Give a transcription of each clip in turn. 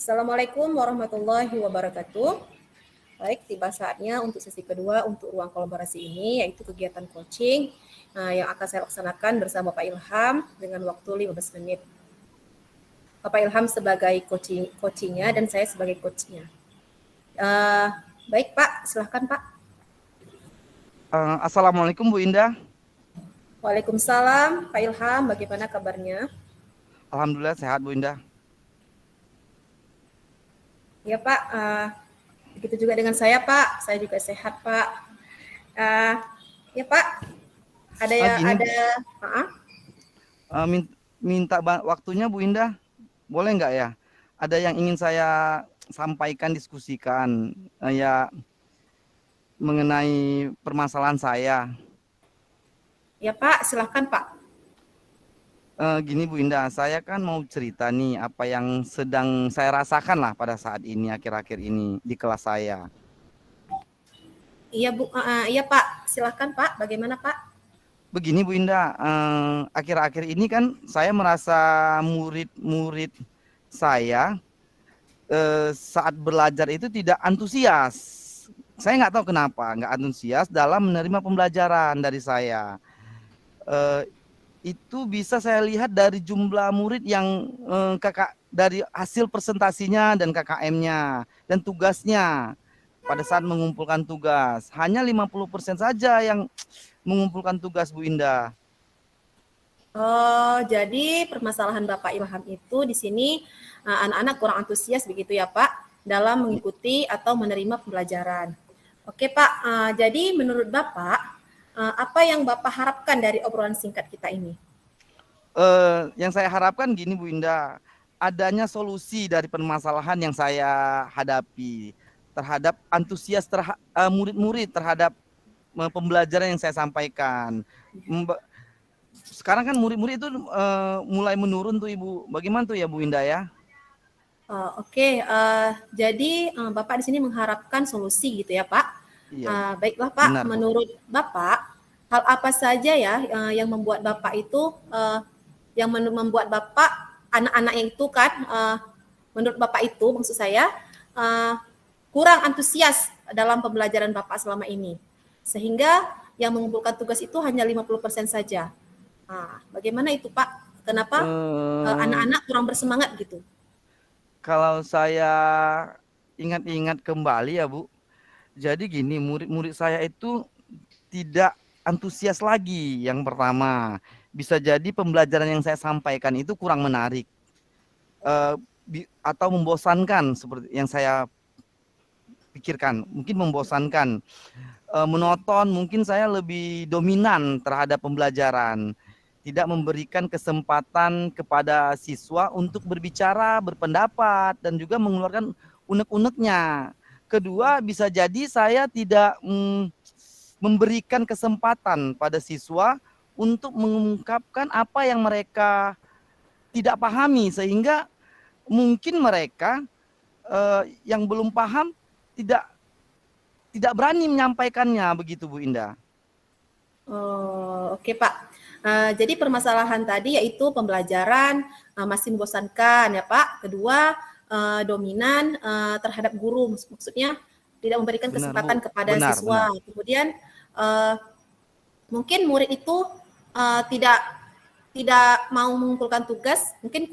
Assalamualaikum warahmatullahi wabarakatuh. Baik, tiba saatnya untuk sesi kedua untuk ruang kolaborasi ini, yaitu kegiatan coaching yang akan saya laksanakan bersama Pak Ilham dengan waktu 15 menit. Bapak Ilham sebagai coachingnya dan saya sebagai coachnya. Baik Pak, silahkan Pak. Assalamualaikum Bu Indah. Waalaikumsalam Pak Ilham, bagaimana kabarnya? Alhamdulillah sehat Bu Indah. Ya Pak, begitu juga dengan saya Pak, saya juga sehat Pak. Ya Pak, ada minta waktunya Bu Indah, boleh nggak ya? Ada yang ingin saya sampaikan, diskusikan ya mengenai permasalahan saya. Ya Pak, silahkan Pak. Gini Bu Indah, saya kan mau cerita nih apa yang sedang saya rasakan lah pada saat ini, akhir-akhir ini di kelas saya. Iya Bu, iya Pak, silahkan Pak. Bagaimana Pak? Begini Bu Indah, akhir-akhir ini kan saya merasa murid-murid saya saat belajar itu tidak antusias. Saya nggak tahu kenapa nggak antusias dalam menerima pembelajaran dari saya. Itu bisa saya lihat dari jumlah murid yang dari hasil presentasinya dan KKM-nya dan tugasnya pada saat mengumpulkan tugas. Hanya 50% saja yang mengumpulkan tugas Bu Indah. Oh, jadi permasalahan Bapak Ilham itu di sini anak-anak kurang antusias begitu ya Pak dalam mengikuti atau menerima pembelajaran. Oke Pak, jadi menurut Bapak apa yang Bapak harapkan dari obrolan singkat kita ini? Yang saya harapkan gini Bu Indah, adanya solusi dari permasalahan yang saya hadapi terhadap antusias murid-murid terhadap pembelajaran yang saya sampaikan. Sekarang kan murid-murid itu mulai menurun tuh Ibu. Bagaimana tuh ya Bu Indah ya? Oke, jadi Bapak di sini mengharapkan solusi gitu ya Pak? Iya. Baiklah Pak, Benar, Bu. menurut Bapak hal apa saja ya yang membuat Bapak itu membuat Bapak anak-anaknya itu kan menurut Bapak itu maksud saya kurang antusias dalam pembelajaran Bapak selama ini. Sehingga yang mengumpulkan tugas itu hanya 50% saja. Bagaimana itu Pak? Kenapa anak-anak kurang bersemangat gitu? Kalau saya ingat-ingat kembali ya Bu, jadi gini, murid-murid saya itu tidak antusias lagi. Yang pertama, bisa jadi pembelajaran yang saya sampaikan itu kurang menarik atau membosankan seperti yang saya pikirkan. Mungkin membosankan, monoton. Mungkin saya lebih dominan terhadap pembelajaran. Tidak memberikan kesempatan kepada siswa untuk berbicara, berpendapat, dan juga mengeluarkan unek-uneknya. Kedua, bisa jadi saya tidak memberikan kesempatan pada siswa untuk mengungkapkan apa yang mereka tidak pahami, sehingga mungkin mereka yang belum paham tidak berani menyampaikannya, begitu Bu Indah. Oh, oke Pak. Jadi permasalahan tadi yaitu pembelajaran masih membosankan ya Pak. Kedua, dominan terhadap guru, maksudnya tidak memberikan Benar kesempatan Bu, kepada benar, siswa. benar. Kemudian mungkin murid itu tidak mau mengumpulkan tugas, mungkin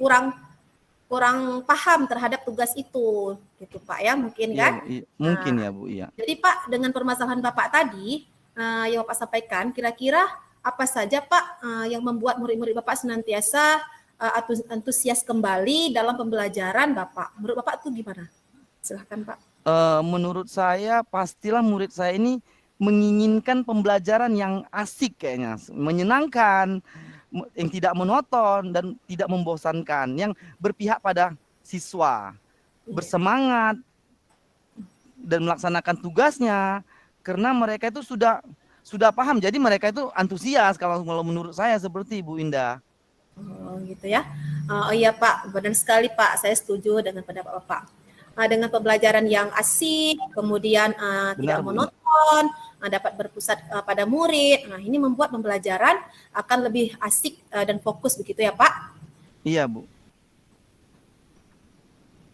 kurang paham terhadap tugas itu, gitu Pak ya, mungkin Iya, kan? mungkin ya Bu, iya. Jadi Pak, dengan permasalahan Bapak tadi yang Bapak sampaikan, kira-kira apa saja Pak yang membuat murid-murid Bapak senantiasa antusias kembali dalam pembelajaran Bapak? Menurut Bapak itu gimana? Silahkan Pak. Menurut saya pastilah murid saya ini menginginkan pembelajaran yang asik kayaknya, menyenangkan, yang tidak monoton dan tidak membosankan, yang berpihak pada siswa, bersemangat dan melaksanakan tugasnya, karena mereka itu sudah paham, jadi mereka itu antusias kalau menurut saya seperti Bu Indah. Oh gitu ya. Oh iya Pak, benar sekali Pak, saya setuju dengan pendapat Bapak. Dengan pembelajaran yang asik, kemudian tidak Benar Bu Indah. monoton, dapat berpusat pada murid. Nah ini membuat pembelajaran akan lebih asik dan fokus begitu ya Pak? Iya Bu.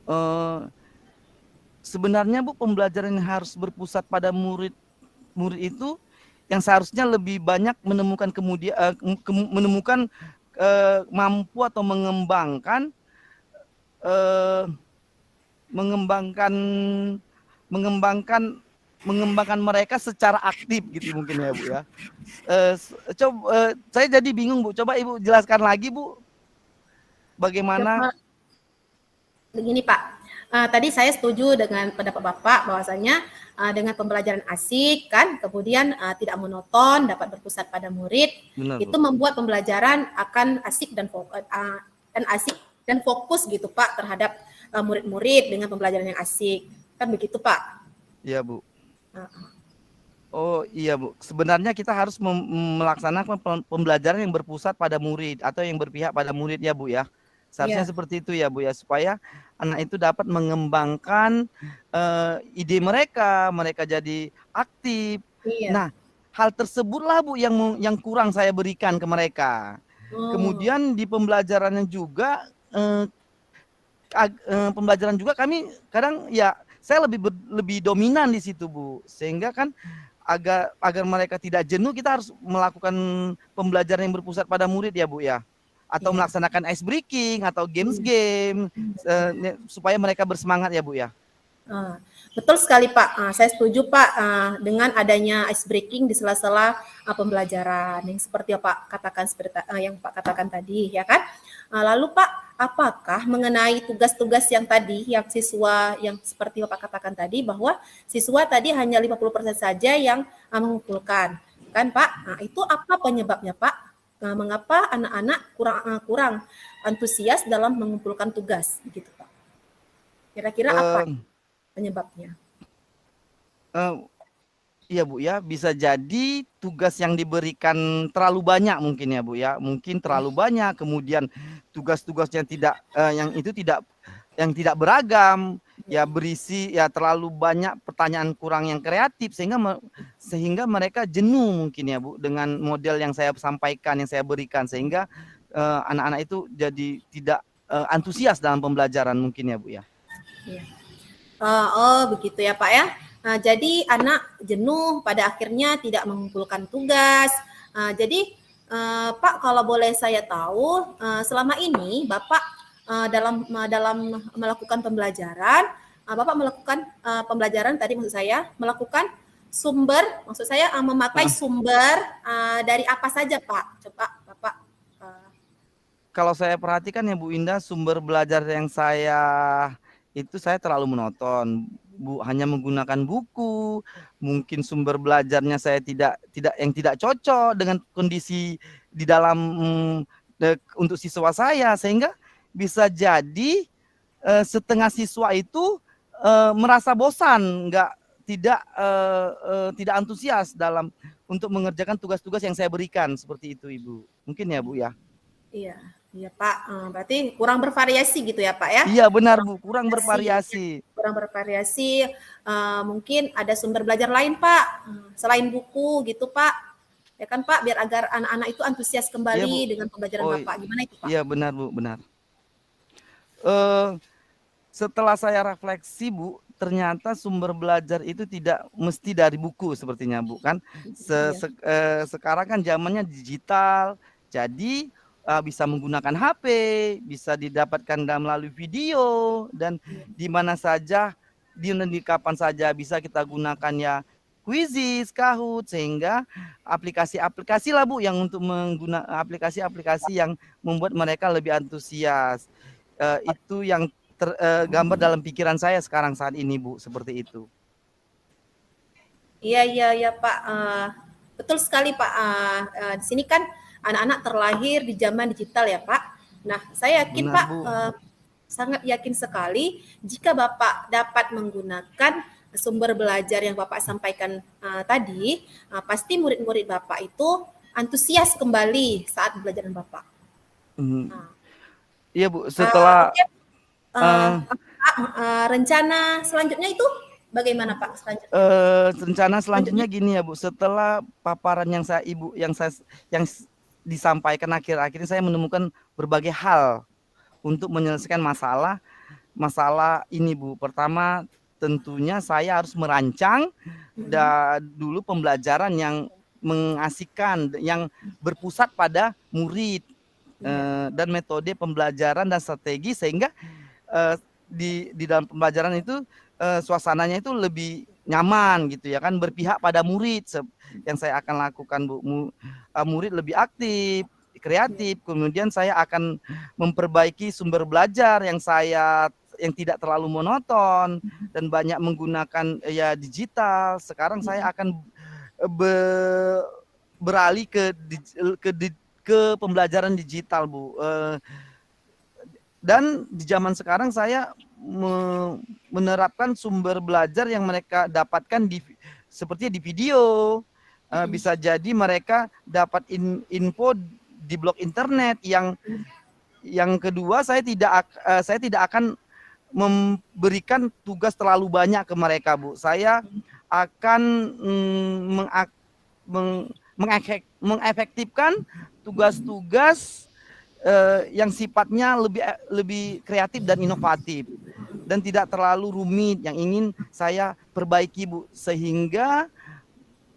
eh, sebenarnya Bu, pembelajaran yang harus berpusat pada murid itu yang seharusnya lebih banyak menemukan menemukan mampu atau eh, mengembangkan mengembangkan mengembangkan mereka secara aktif gitu mungkin ya Bu ya. Coba saya jadi bingung Bu. Coba Ibu jelaskan lagi Bu, Ya, bagaimana. Pak. Begini Pak, tadi saya setuju dengan pendapat Bapak bahwasanya dengan pembelajaran asik kan, kemudian tidak monoton, dapat berpusat pada murid, Benar itu Bu. membuat pembelajaran akan asik dan fokus gitu Pak terhadap murid-murid dengan pembelajaran yang asik, kan begitu Pak. Iya Bu. Uh, Oh iya Bu, sebenarnya kita harus melaksanakan pembelajaran yang berpusat pada murid atau yang berpihak pada murid ya Bu ya. Seharusnya Iya, seperti itu ya Bu ya, supaya anak itu dapat mengembangkan ide mereka, mereka jadi aktif. iya. Nah, hal tersebutlah Bu yang kurang saya berikan ke mereka. Oh, Kemudian di pembelajarannya juga pembelajaran juga kami kadang ya saya lebih dominan di situ Bu, sehingga kan agar mereka tidak jenuh kita harus melakukan pembelajaran yang berpusat pada murid ya Bu ya, atau iya. melaksanakan ice breaking atau Hmm. game supaya mereka bersemangat ya Bu ya. Betul sekali Pak. Saya setuju Pak dengan adanya ice breaking di sela-sela pembelajaran yang seperti yang Pak katakan yang Pak katakan tadi ya kan. Lalu Pak, apakah mengenai tugas-tugas yang tadi yang siswa yang seperti Bapak katakan tadi bahwa siswa tadi hanya 50% saja yang mengumpulkan kan Pak? Itu apa penyebabnya Pak? Mengapa anak-anak kurang antusias dalam mengumpulkan tugas gitu Pak? Kira-kira apa Eh, penyebabnya? eh, Iya Bu ya, bisa jadi tugas yang diberikan terlalu banyak mungkin ya Bu ya, mungkin terlalu banyak, kemudian tugas-tugasnya yang tidak beragam, ya berisi ya terlalu banyak pertanyaan kurang yang kreatif sehingga mereka jenuh mungkin ya Bu dengan model yang saya sampaikan, yang saya berikan, sehingga anak-anak itu jadi tidak antusias dalam pembelajaran mungkin ya Bu ya. Iya. Oh, begitu ya Pak ya. Jadi anak jenuh pada akhirnya tidak mengumpulkan tugas. Jadi Pak, kalau boleh saya tahu, selama ini Bapak dalam melakukan pembelajaran, Bapak melakukan pembelajaran tadi maksud saya melakukan maksud saya memakai sumber dari apa saja Pak? Coba Bapak. Uh, Kalau saya perhatikan ya Bu Indah, sumber belajar yang saya terlalu monoton. Bu, hanya menggunakan buku, mungkin sumber belajarnya saya tidak cocok dengan kondisi di dalam untuk siswa saya, sehingga bisa jadi setengah siswa itu merasa bosan, tidak antusias dalam untuk mengerjakan tugas-tugas yang saya berikan seperti itu Ibu. Mungkin ya Bu ya. iya, iya Pak. Berarti kurang bervariasi gitu ya Pak ya? Iya benar Kurang Bu, kurang bervariasi, ya. bervariasi. Kurang bervariasi. Mungkin ada sumber belajar lain Pak, selain buku gitu Pak. Ya kan Pak, biar agar anak-anak itu antusias Iya Bu. kembali dengan pembelajaran Oh Bapak. Gimana itu Pak? iya benar Bu, benar. Eh Setelah saya refleksi Bu, ternyata sumber belajar itu tidak mesti dari buku sepertinya Bu kan. Iya, Sekarang kan zamannya digital, jadi bisa menggunakan HP, bisa didapatkan melalui video, dan iya, di mana saja, di kapan saja bisa kita gunakan ya Quizizz, Kahoot, sehingga aplikasi-aplikasi lah Bu yang untuk menggunakan aplikasi-aplikasi yang membuat mereka lebih antusias. Itu yang gambar dalam pikiran saya sekarang saat ini Bu, seperti itu. iya, iya, iya Pak. Betul sekali Pak. Di sini kan anak-anak terlahir di zaman digital ya Pak. Nah, saya yakin Benar Pak, Bu. sangat yakin sekali jika Bapak dapat menggunakan sumber belajar yang Bapak sampaikan tadi, pasti murid-murid Bapak itu antusias kembali saat pembelajaran Bapak. Hmm. Nah, Iya Bu, setelah Oke, uh, Pak, rencana selanjutnya itu bagaimana Pak selanjutnya? rencana selanjutnya Selanjutnya, gini ya Bu, setelah paparan yang disampaikan akhir-akhir ini, saya menemukan berbagai hal untuk menyelesaikan masalah. masalah ini Bu. Pertama tentunya saya harus merancang dulu pembelajaran yang mengasihkan, yang berpusat pada murid dan metode pembelajaran dan strategi sehingga di dalam pembelajaran itu suasananya itu lebih nyaman gitu ya kan, berpihak pada murid yang saya akan lakukan Bu. Murid lebih aktif, kreatif, kemudian saya akan memperbaiki sumber belajar yang tidak terlalu monoton dan banyak menggunakan ya digital. Sekarang saya akan beralih ke pembelajaran digital Bu. Dan di zaman sekarang saya menerapkan sumber belajar yang mereka dapatkan seperti di video. Bisa jadi mereka dapat info di blog internet. Yang kedua, saya tidak akan memberikan tugas terlalu banyak ke mereka Bu. Saya akan mengefektifkan tugas-tugas yang sifatnya lebih kreatif dan inovatif dan tidak terlalu rumit yang ingin saya perbaiki Bu, sehingga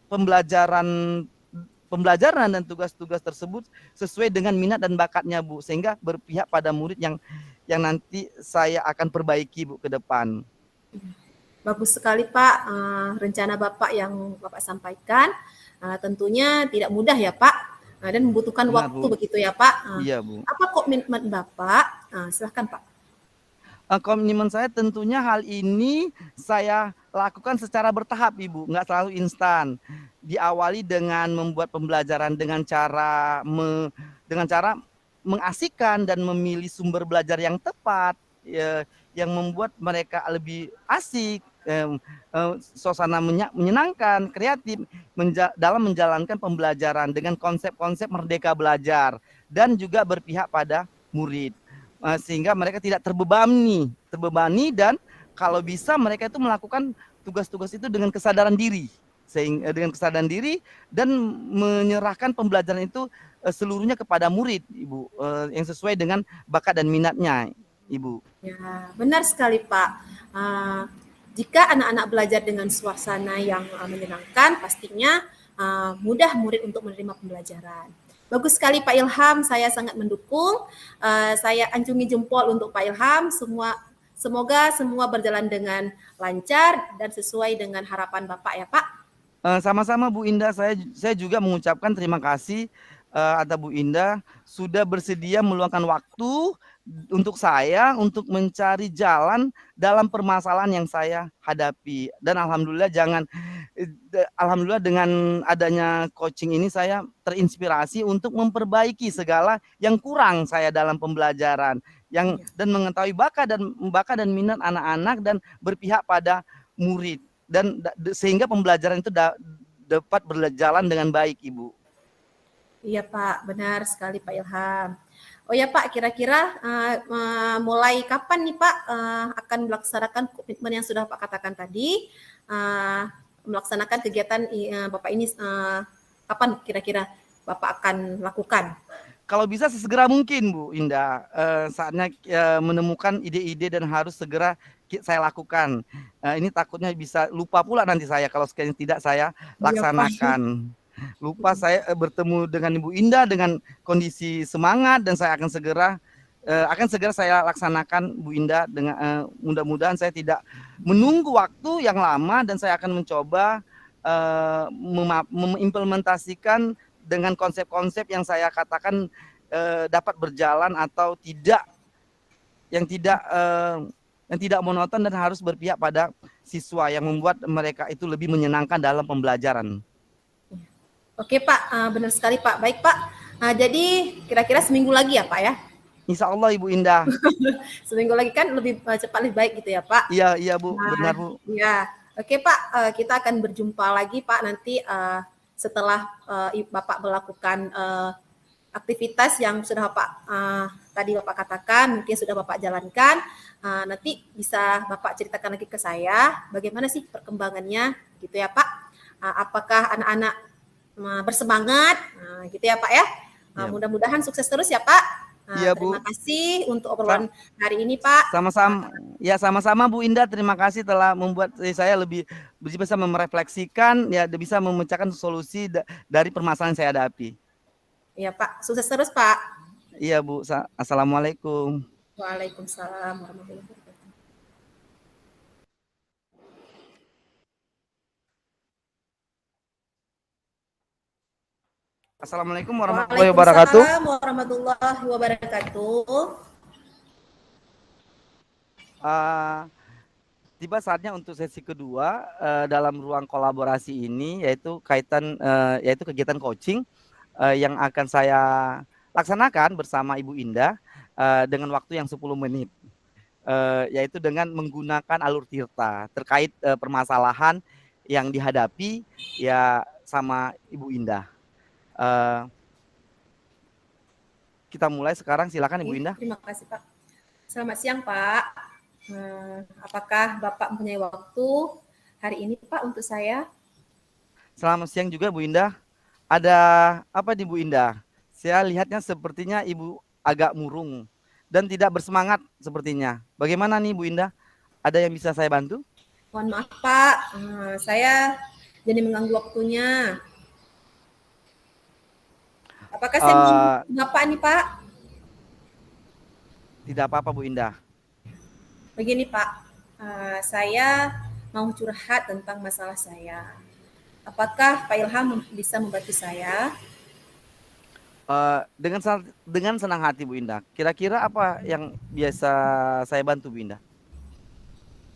pembelajaran dan tugas-tugas tersebut sesuai dengan minat dan bakatnya Bu, sehingga berpihak pada murid yang nanti saya akan perbaiki Bu ke depan. Bagus sekali Pak, rencana Bapak yang Bapak sampaikan tentunya tidak mudah ya Pak. Dan membutuhkan waktu Bu. Begitu ya Pak. Iya Bu. Apa komitmen Bapak? Silahkan Pak. Komitmen saya tentunya hal ini saya lakukan secara bertahap Ibu, nggak selalu instan. Diawali dengan membuat pembelajaran dengan cara mengasihkan dan memilih sumber belajar yang tepat, yang membuat mereka lebih asik, suasana menyenangkan, kreatif dalam menjalankan pembelajaran dengan konsep-konsep merdeka belajar dan juga berpihak pada murid, sehingga mereka tidak terbebani dan kalau bisa mereka itu melakukan tugas-tugas itu dengan kesadaran diri, dan menyerahkan pembelajaran itu seluruhnya kepada murid Ibu, yang sesuai dengan bakat dan minatnya Ibu. Ya, benar sekali Pak. Jika anak-anak belajar dengan suasana yang menyenangkan, pastinya mudah murid untuk menerima pembelajaran. Bagus sekali Pak Ilham, saya sangat mendukung. Saya acungi jempol untuk Pak Ilham. Semoga semua berjalan dengan lancar dan sesuai dengan harapan Bapak ya Pak. Sama-sama Bu Indah, saya juga mengucapkan terima kasih atas Bu Indah sudah bersedia meluangkan waktu untuk saya untuk mencari jalan dalam permasalahan yang saya hadapi. Dan alhamdulillah dengan adanya coaching ini saya terinspirasi untuk memperbaiki segala yang kurang saya dalam pembelajaran, dan mengetahui bakat dan minat anak-anak dan berpihak pada murid, dan sehingga pembelajaran itu dapat berjalan dengan baik Ibu. Iya Pak, benar sekali Pak Ilham. Oh ya Pak, kira-kira mulai kapan nih Pak akan melaksanakan komitmen yang sudah Pak katakan tadi, melaksanakan kegiatan Bapak ini, kapan kira-kira Bapak akan lakukan? Kalau bisa sesegera mungkin Bu Indah, saatnya menemukan ide-ide dan harus segera saya lakukan. Ini takutnya bisa lupa pula nanti saya kalau sekali tidak saya laksanakan. Lupa saya bertemu dengan Ibu Indah dengan kondisi semangat, dan saya akan segera saya laksanakan Bu Indah. Dengan mudah-mudahan saya tidak menunggu waktu yang lama, dan saya akan mencoba mengimplementasikan dengan konsep-konsep yang saya katakan dapat berjalan atau tidak, yang tidak monoton dan harus berpihak pada siswa, yang membuat mereka itu lebih menyenangkan dalam pembelajaran. Oke Pak, benar sekali Pak. Baik Pak, jadi kira-kira seminggu lagi ya Pak ya? Insya Allah Ibu Indah. Seminggu lagi kan lebih cepat lebih baik gitu ya Pak? Iya Bu, benar Bu. Iya, oke Pak, kita akan berjumpa lagi Pak nanti setelah Bapak melakukan aktivitas yang sudah tadi Bapak katakan, mungkin sudah Bapak jalankan. Nanti bisa Bapak ceritakan lagi ke saya bagaimana sih perkembangannya gitu ya Pak. Apakah anak-anak bersemangat, gitu ya Pak ya. Mudah-mudahan sukses terus ya Pak. Iya, Terima Bu. kasih untuk Sa- obrolan hari ini, Pak. Sama-sama, ya sama-sama Bu Indah. Terima kasih telah membuat saya lebih bisa merefleksikan, ya bisa memecahkan solusi dari permasalahan yang saya hadapi. Ya, Pak. Sukses terus, Pak. Iya Bu. Assalamualaikum. Waalaikumsalam warahmatullahi wabarakatuh. Assalamualaikum warahmatullahi wabarakatuh. Waalaikumsalam warahmatullahi wabarakatuh. Uh, Tiba saatnya untuk sesi kedua dalam ruang kolaborasi ini, yaitu yaitu kegiatan coaching yang akan saya laksanakan bersama Ibu Indah dengan waktu yang 10 menit. Yaitu dengan menggunakan alur tirta terkait permasalahan yang dihadapi ya sama Ibu Indah. Kita mulai sekarang, silakan Ibu Indah. Terima kasih Pak. Selamat siang Pak. Apakah Bapak mempunyai waktu hari ini Pak untuk saya? Selamat siang juga Bu Indah. Ada apa nih Bu Indah? Saya lihatnya sepertinya Ibu agak murung dan tidak bersemangat sepertinya. Bagaimana nih Bu Indah? Ada yang bisa saya bantu? Mohon maaf Pak, saya jadi mengganggu waktunya. Apakah saya mengganggu Bapak nih Pak? Tidak apa-apa Bu Indah. Begini Pak, saya mau curhat tentang masalah saya. Apakah Pak Ilham bisa membantu saya? Dengan senang hati Bu Indah. Kira-kira apa yang biasa saya bantu Bu Indah?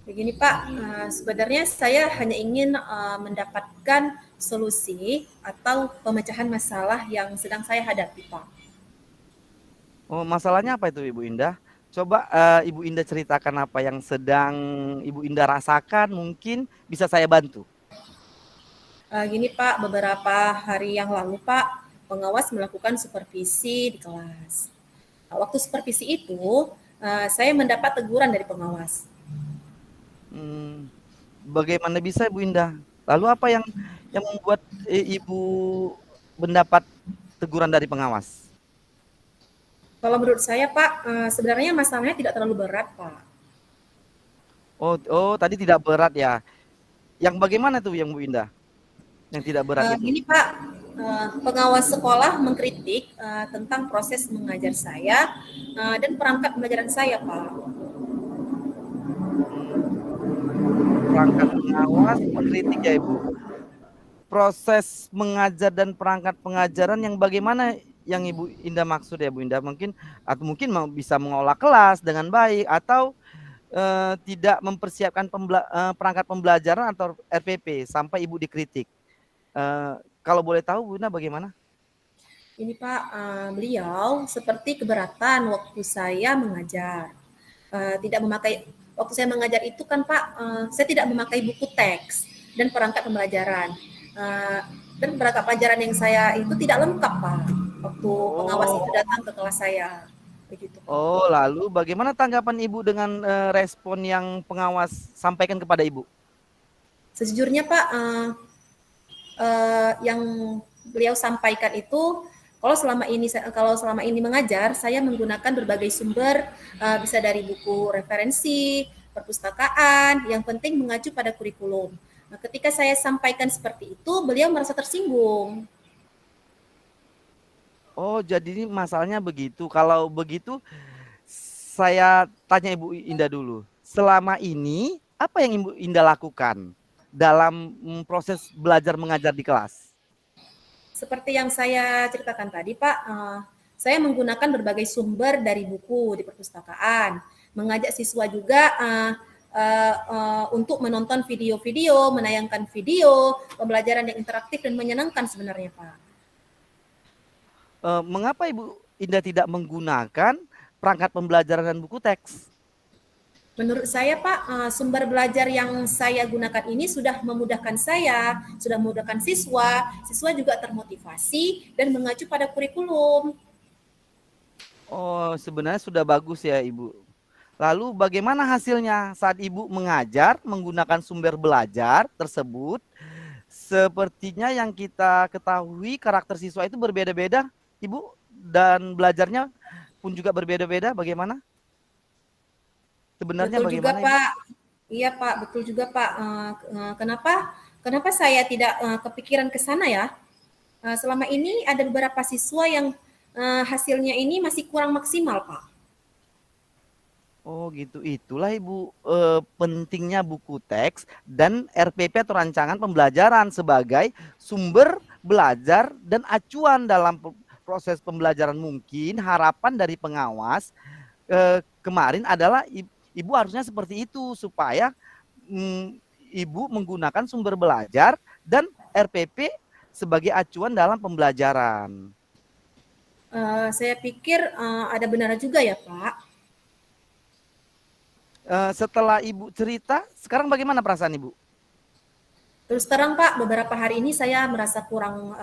Begini Pak, sebenarnya saya hanya ingin mendapatkan solusi atau pemecahan masalah yang sedang saya hadapi Pak. Oh, masalahnya apa itu Ibu Indah? Coba Ibu Indah ceritakan apa yang sedang Ibu Indah rasakan, mungkin bisa saya bantu. Gini Pak, beberapa hari yang lalu Pak, pengawas melakukan supervisi di kelas. Waktu supervisi itu, saya mendapat teguran dari pengawas. Bagaimana bisa Ibu Indah? Lalu apa yang membuat Ibu mendapat teguran dari pengawas? Kalau menurut saya Pak, sebenarnya masalahnya tidak terlalu berat Pak. Oh, tadi tidak berat ya. Yang bagaimana tuh yang Bu Indah? Yang tidak berat itu? Gini Pak, pengawas sekolah mengkritik tentang proses mengajar saya dan perangkat pembelajaran saya Pak. Perangkat pengawas mengkritik ya Ibu. Proses mengajar dan perangkat pengajaran yang bagaimana yang Ibu Indah maksud ya Bu Indah? Mungkin bisa mengolah kelas dengan baik atau tidak mempersiapkan perangkat pembelajaran atau RPP sampai Ibu dikritik. Kalau boleh tahu Bu Indah bagaimana? Ini Pak, beliau seperti keberatan waktu saya mengajar. Tidak memakai waktu saya mengajar itu kan Pak, saya tidak memakai buku teks dan perangkat pembelajaran. Dan perangkat pelajaran yang saya itu tidak lengkap Pak waktu pengawas itu datang ke kelas saya. Begitu, Pak. Oh, lalu bagaimana tanggapan Ibu dengan respon yang pengawas sampaikan kepada Ibu? Sejujurnya Pak, yang beliau sampaikan itu kalau selama ini mengajar, saya menggunakan berbagai sumber, bisa dari buku referensi, perpustakaan, yang penting mengacu pada kurikulum. Nah, ketika saya sampaikan seperti itu, beliau merasa tersinggung. Oh, jadi masalahnya begitu. Kalau begitu, saya tanya Ibu Indah dulu. Selama ini, apa yang Ibu Indah lakukan dalam proses belajar mengajar di kelas? Seperti yang saya ceritakan tadi, Pak, saya menggunakan berbagai sumber dari buku di perpustakaan, mengajak siswa juga untuk menonton video-video, menayangkan video, pembelajaran yang interaktif dan menyenangkan sebenarnya, Pak. Mengapa Ibu Indah tidak menggunakan perangkat pembelajaran dan buku teks? Menurut saya Pak, sumber belajar yang saya gunakan ini sudah memudahkan saya, sudah memudahkan siswa juga termotivasi dan mengacu pada kurikulum. Oh, sebenarnya sudah bagus ya Ibu. Lalu bagaimana hasilnya saat Ibu mengajar menggunakan sumber belajar tersebut? Sepertinya yang kita ketahui karakter siswa itu berbeda-beda, Ibu, dan belajarnya pun juga berbeda-beda, bagaimana? Sebenarnya Betul juga bagaimana Ibu? Pak. Iya Pak, betul juga Pak. Kenapa saya tidak kepikiran ke sana ya? Selama ini ada beberapa siswa yang hasilnya ini masih kurang maksimal Pak. Oh gitu, itulah Ibu pentingnya buku teks dan RPP atau rancangan pembelajaran sebagai sumber belajar dan acuan dalam proses pembelajaran. Mungkin harapan dari pengawas kemarin adalah Ibu harusnya seperti itu supaya Ibu menggunakan sumber belajar dan RPP sebagai acuan dalam pembelajaran. Saya pikir ada benar juga ya Pak. Setelah Ibu cerita, sekarang bagaimana perasaan Ibu? Terus terang Pak, beberapa hari ini saya merasa kurang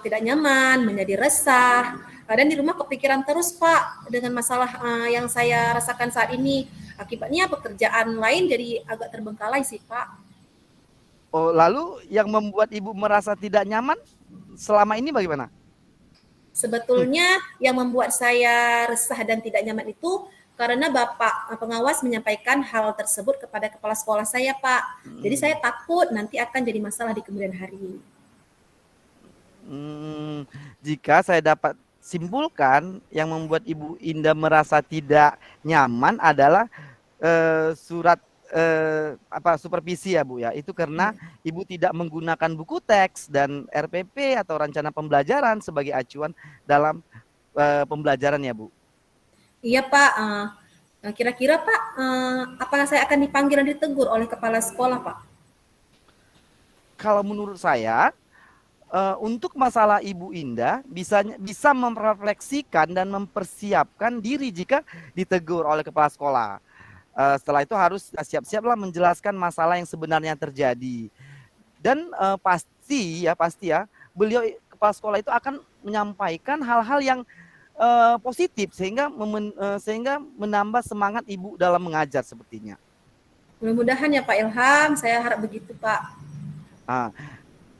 tidak nyaman, menjadi resah, dan di rumah kepikiran terus Pak dengan masalah yang saya rasakan saat ini. Akibatnya pekerjaan lain jadi agak terbengkalai sih Pak. Oh, lalu yang membuat Ibu merasa tidak nyaman selama ini bagaimana? Sebetulnya yang membuat saya resah dan tidak nyaman itu karena Bapak pengawas menyampaikan hal tersebut kepada kepala sekolah saya, Pak. Jadi saya takut nanti akan jadi masalah di kemudian hari. Jika saya dapat simpulkan yang membuat Ibu Indah merasa tidak nyaman adalah surat supervisi ya Bu ya. Itu karena Ibu tidak menggunakan buku teks dan RPP atau rencana pembelajaran sebagai acuan dalam pembelajaran ya Bu. Iya Pak, kira-kira Pak, apakah saya akan dipanggil dan ditegur oleh kepala sekolah Pak? Kalau menurut saya untuk masalah Ibu Indah bisa merefleksikan dan mempersiapkan diri jika ditegur oleh kepala sekolah. Setelah itu harus siap-siaplah menjelaskan masalah yang sebenarnya terjadi. Dan pasti ya beliau kepala sekolah itu akan menyampaikan hal-hal yang positif sehingga menambah semangat Ibu dalam mengajar sepertinya. Mudah-mudahan ya Pak Ilham, saya harap begitu Pak.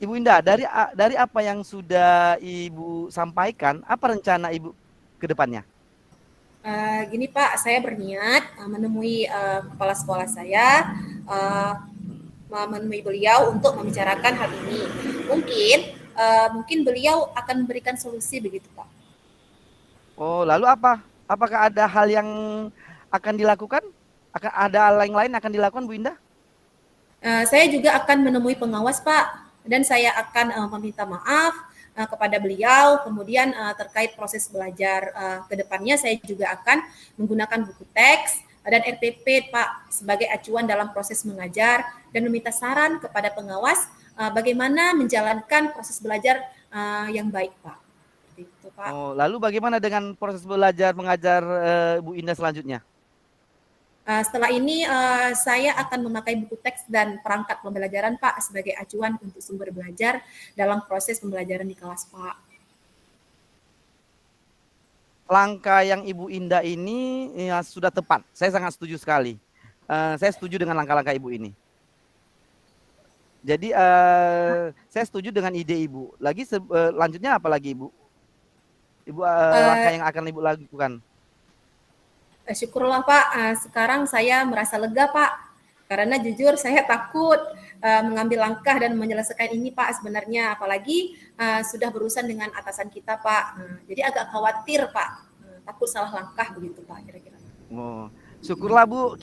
Ibu Indah, dari apa yang sudah Ibu sampaikan, apa rencana Ibu ke depannya? Gini Pak, saya berniat menemui kepala sekolah saya, menemui beliau untuk membicarakan hal ini. Mungkin beliau akan memberikan solusi begitu Pak. Oh, lalu apa? Apakah ada hal yang akan dilakukan? Ada hal lain akan dilakukan, Bu Indah? Saya juga akan menemui pengawas Pak, dan saya akan meminta maaf kepada beliau. Kemudian terkait proses belajar ke depannya, saya juga akan menggunakan buku teks dan RPP Pak sebagai acuan dalam proses mengajar, dan meminta saran kepada pengawas bagaimana menjalankan proses belajar yang baik Pak. Itu, Pak. Oh, lalu bagaimana dengan proses belajar mengajar Bu Indah selanjutnya? Setelah ini saya akan memakai buku teks dan perangkat pembelajaran Pak sebagai acuan untuk sumber belajar dalam proses pembelajaran di kelas Pak. Langkah yang Ibu Indah ini ya, sudah tepat. Saya sangat setuju sekali. Saya setuju dengan langkah-langkah Ibu ini. Jadi saya setuju dengan ide Ibu. Lagi lanjutnya apa lagi Ibu? Langkah yang akan Ibu lakukan? Syukurlah Pak, sekarang saya merasa lega Pak, karena jujur saya takut mengambil langkah dan menyelesaikan ini Pak sebenarnya, apalagi sudah berurusan dengan atasan kita Pak, jadi agak khawatir Pak, takut salah langkah begitu Pak kira-kira. Oh, syukurlah Bu,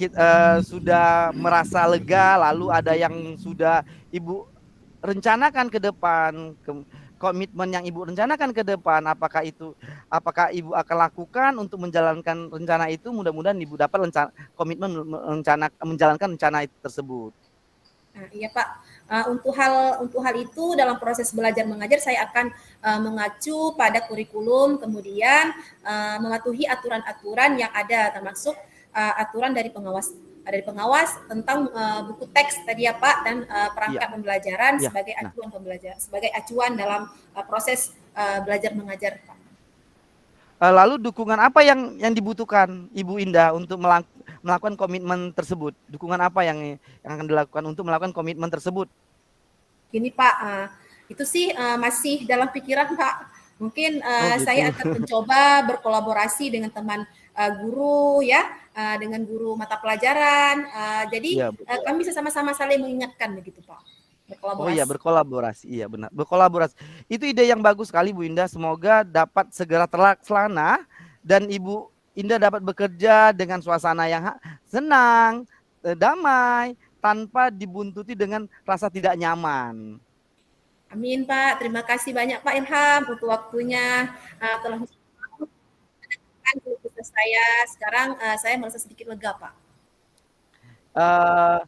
sudah merasa lega, lalu ada yang sudah Ibu rencanakan ke depan, komitmen yang Ibu rencanakan ke depan, apakah Ibu akan lakukan untuk menjalankan rencana itu? Mudah-mudahan Ibu dapat komitmen menjalankan rencana itu tersebut. Iya Pak, untuk hal itu dalam proses belajar mengajar saya akan mengacu pada kurikulum, kemudian mematuhi aturan-aturan yang ada, termasuk aturan dari pengawas tentang buku teks tadi ya Pak, dan perangkat pembelajaran sebagai acuan sebagai acuan dalam proses belajar mengajar Pak. Lalu dukungan apa yang dibutuhkan Ibu Indah untuk melakukan komitmen tersebut? Dukungan apa yang akan dilakukan untuk melakukan komitmen tersebut? Gini Pak, itu sih masih dalam pikiran Pak. Mungkin Oh gitu. saya akan mencoba berkolaborasi dengan teman guru ya, dengan guru mata pelajaran. Jadi Iya betul. kami bisa sama-sama saling mengingatkan begitu Pak, Oh iya berkolaborasi. berkolaborasi, iya benar, berkolaborasi. Itu ide yang bagus sekali Bu Indah, semoga dapat segera terlaksana dan Ibu Indah dapat bekerja dengan suasana yang senang, damai, tanpa dibuntuti dengan rasa tidak nyaman. Amin Pak, terima kasih banyak Pak Ilham untuk waktunya, telah mendengarkan keluh kesah saya. Sekarang saya merasa sedikit lega Pak. Eh,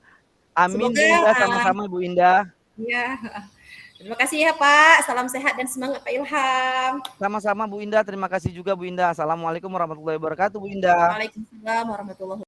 amin Semoga Bu Indah, sama-sama Bu Indah. ya, terima kasih ya Pak. Salam sehat dan semangat Pak Ilham. Sama-sama Bu Indah, terima kasih juga Bu Indah. Assalamualaikum warahmatullahi wabarakatuh Bu Indah. Waalaikumsalam warahmatullahi wabarakatuh.